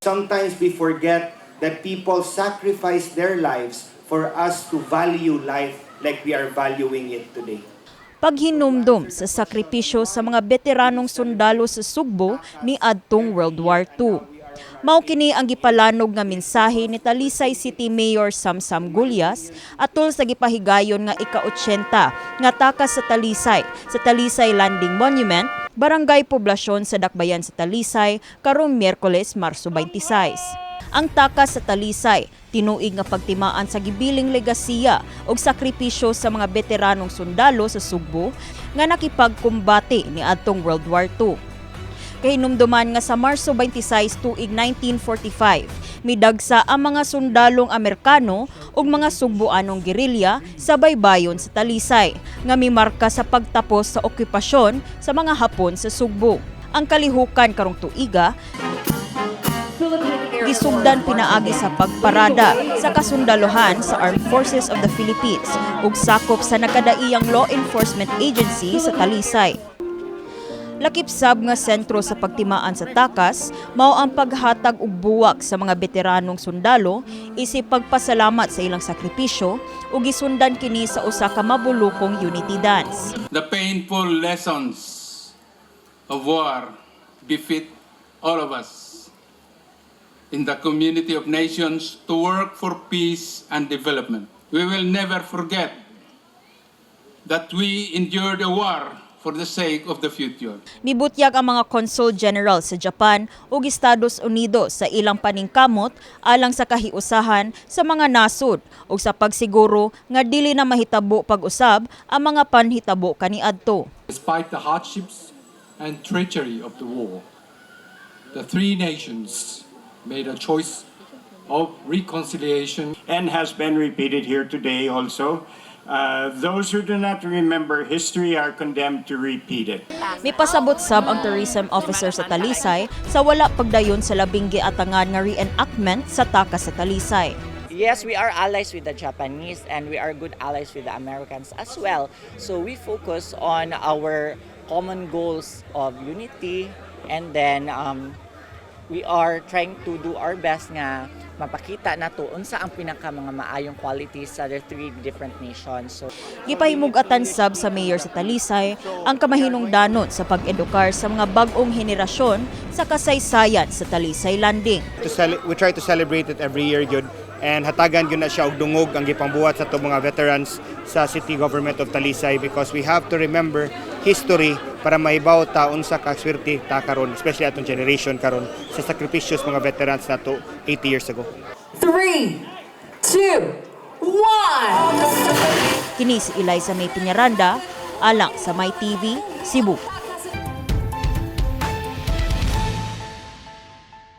sometimes we forget that people sacrifice their lives for us to value life like we are valuing it today. Paghinumdum sa sakripisyo sa mga veteranong sundalo sa Sugbo ni adtong World War II. Mao kini ang gipalanog nga mensahe ni Talisay City Mayor Samsam Gulyas atol sa gipahigayon nga ika-80 nga takas sa Talisay Landing Monument, barangay poblasyon sa Dakbayan sa Talisay karong Miyerkules, Marso 26. Ang takas sa Talisay tinuig nga pagtimaan sa gibiling legasiya o sakripisyo sa mga veteranong sundalo sa Sugbo nga nakipagkumbati ni adtong World War II. Kahinumduman nga sa Marso 26 tuig 1945, midagsa ang mga sundalong Amerikano ug mga Sugboanong gerilya sa baybayon sa Talisay nga mimarka sa pagtapos sa okupasyon sa mga Hapon sa Sugbo. Ang kalihukan karong tuiga gisugdan pinaagi sa pagparada sa kasundalohan sa Armed Forces of the Philippines ug sakop sa nagkadaiyang law enforcement agency sa Talisay. Lakip sab nga sentro sa pagtimaan sa takas mao ang paghatag og buwak sa mga veteranong sundalo isip pagpasalamat sa ilang sakripisyo ug gisundan kini sa usa ka mabulokong unity dance. The painful lessons of war befit all of us in the community of nations to work for peace and development. We will never forget that we endured a war for the sake of the future. Mibutyag ang mga Consul General sa Japan ug Estados Unidos sa ilang paningkamot alang sa kahiusahan sa mga nasud ug sa pagsiguro nga dili na mahitabo pag-usab ang mga panhitabo kaniadto. Despite the hardships and treachery of the war, the three nations made a choice of reconciliation and has been repeated here today also. Those who do not remember history are condemned to repeat it. Mipasabot sab ang tourism officer sa Talisay sa wala pagdayon sa labing giatangan nga reenactment sa takas sa Talisay. Yes, we are allies with the Japanese and we are good allies with the Americans as well. So we focus on our common goals of unity, and then we are trying to do our best nga mapakita nato unsa ang pinaka mga maayong qualities sa the three different nations. So gipahimug-atan sab sa mayor sa Talisay ang kamahinungdanon sa pag-edukar sa mga bag-ong henerasyon sa kasaysayan sa Talisay Landing. We try to celebrate it every year gyud, and hatagan gyud na siya og dungog ang gipangbuhat sa atong mga veterans sa City Government of Talisay, because we have to remember history para maibaw ta unsa ka swerte ta karon, especially atong generation karon sa sakripisyos mga veterans nato 80 years ago. 3, 2, 1. Kini si Eliza May Piñaranda alang sa My TV Cebu.